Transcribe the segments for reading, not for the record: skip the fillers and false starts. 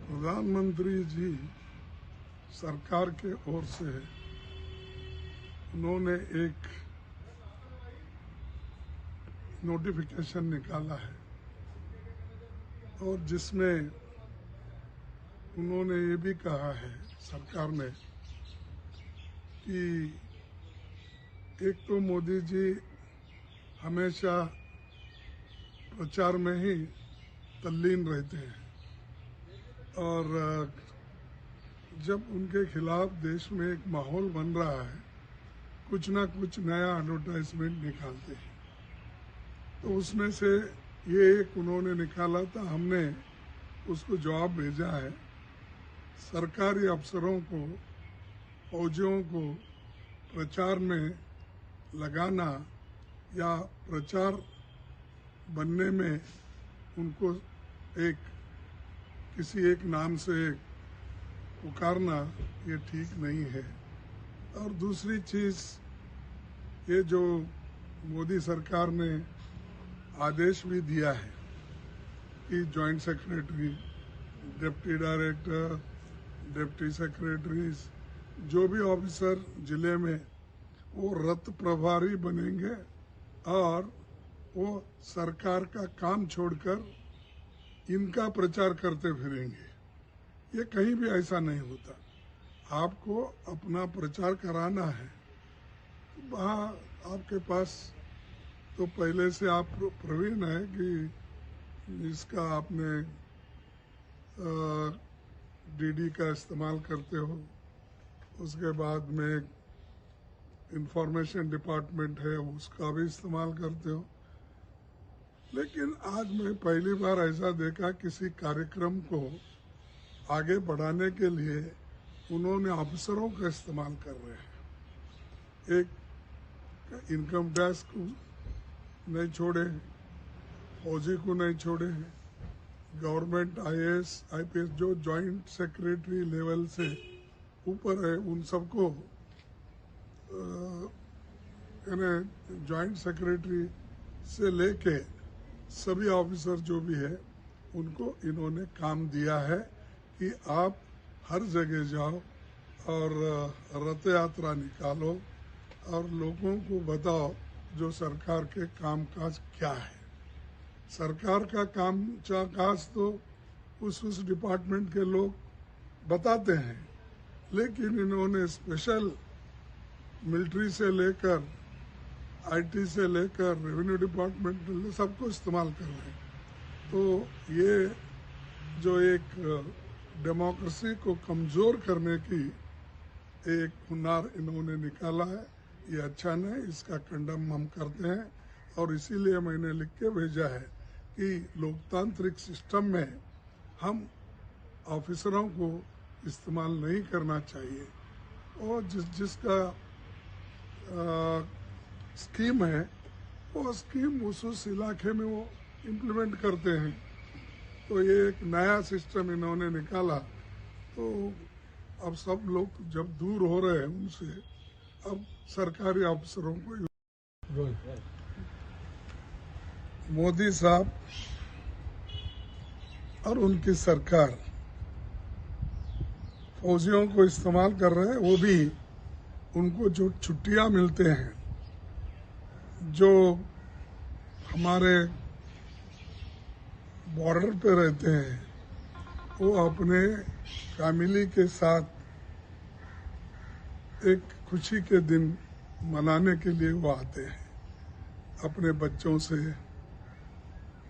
प्रधानमंत्री जी सरकार के ओर से उन्होंने एक नोटिफिकेशन निकाला है और जिसमें उन्होंने ये भी कहा है सरकार ने कि एक तो मोदी जी हमेशा प्रचार में ही तल्लीन रहते हैं और जब उनके खिलाफ देश में एक माहौल बन रहा है कुछ ना कुछ नया एडवर्टाइजमेंट निकालते हैं। तो उसमें से ये एक उन्होंने निकाला था, हमने उसको जवाब भेजा है। सरकारी अफसरों को, फौजियों को प्रचार में लगाना या प्रचार बनने में उनको किसी एक नाम से पुकारना ये ठीक नहीं है। और दूसरी चीज़, ये जो मोदी सरकार ने आदेश भी दिया है कि joint secretary, deputy director, deputy secretaries, जो भी ऑफिसर जिले में, वो रथ प्रभारी बनेंगे और वो सरकार का काम छोड़कर इनका प्रचार करते फिरेंगे। ये कहीं भी ऐसा नहीं होता। आपको अपना प्रचार कराना है, वहाँ आपके पास तो पहले से आप प्रवीण है कि इसका आपने डीडी का इस्तेमाल करते हो, उसके बाद में इंफॉर्मेशन डिपार्टमेंट है उसका भी इस्तेमाल करते हो। लेकिन आज मैं पहली बार ऐसा देखा किसी कार्यक्रम को आगे बढ़ाने के लिए उन्होंने अफसरों का इस्तेमाल कर रहे हैं। एक इनकम टैक्स को नहीं छोड़े, फौजी को नहीं छोड़े, गवर्नमेंट आईएएस आईपीएस जो जॉइंट सेक्रेटरी लेवल से ऊपर है उन सबको यानी जॉइंट सेक्रेटरी से लेके सभी ऑफिसर जो भी है उनको इन्होंने काम दिया है कि आप हर जगह जाओ और रथ यात्रा निकालो और लोगों को बताओ जो सरकार के कामकाज क्या है। सरकार का कामकाज तो उस डिपार्टमेंट के लोग बताते हैं, लेकिन इन्होंने स्पेशल मिलिट्री से लेकर आईटी से लेकर रेवेन्यू डिपार्टमेंट सबको इस्तेमाल कर रहे हैं। तो ये जो एक डेमोक्रेसी को कमज़ोर करने की एक हुनर इन्होंने निकाला है, ये अच्छा नहीं, इसका कंडम हम करते हैं। और इसीलिए मैंने लिख के भेजा है कि लोकतांत्रिक सिस्टम में हम ऑफिसरों को इस्तेमाल नहीं करना चाहिए और जिसका स्कीम है वो स्कीम उस इलाके में वो इम्प्लीमेंट करते हैं। तो ये एक नया सिस्टम इन्होंने निकाला, तो अब सब लोग जब दूर हो रहे हैं उनसे, अब सरकारी अफसरों को मोदी साहब और उनकी सरकार फौजियों को इस्तेमाल कर रहे हैं। वो भी उनको जो छुट्टियां मिलते हैं, जो हमारे बॉर्डर पे रहते हैं, वो अपने फैमिली के साथ एक खुशी के दिन मनाने के लिए वो आते हैं। अपने बच्चों से,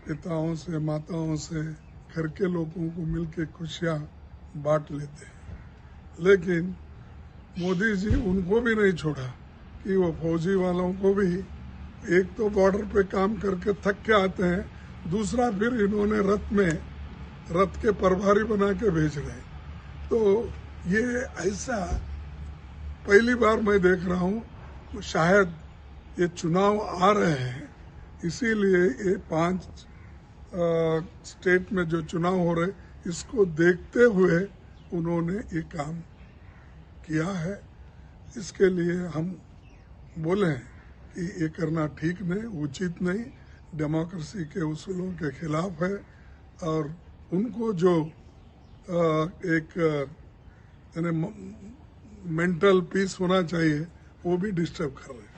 पिताओं से, माताओं से, घर के लोगों को मिलके खुशियां बांट लेते हैं। लेकिन मोदी जी उनको भी नहीं छोड़ा कि वो फौजी वालों को भी, एक तो बॉर्डर पे काम करके थक के आते हैं, दूसरा फिर इन्होंने रथ के प्रभारी बना के भेज रहे हैं। तो ये ऐसा पहली बार मैं देख रहा हूँ। शायद ये चुनाव आ रहे हैं, इसीलिए ये 5 स्टेट में जो चुनाव हो रहे इसको देखते हुए उन्होंने ये काम किया है। इसके लिए हम बोले कि ये करना ठीक नहीं, उचित नहीं, डेमोक्रेसी के उसूलों के खिलाफ है। और उनको जो एक यानी मेंटल पीस होना चाहिए, वो भी डिस्टर्ब कर रहे हैं।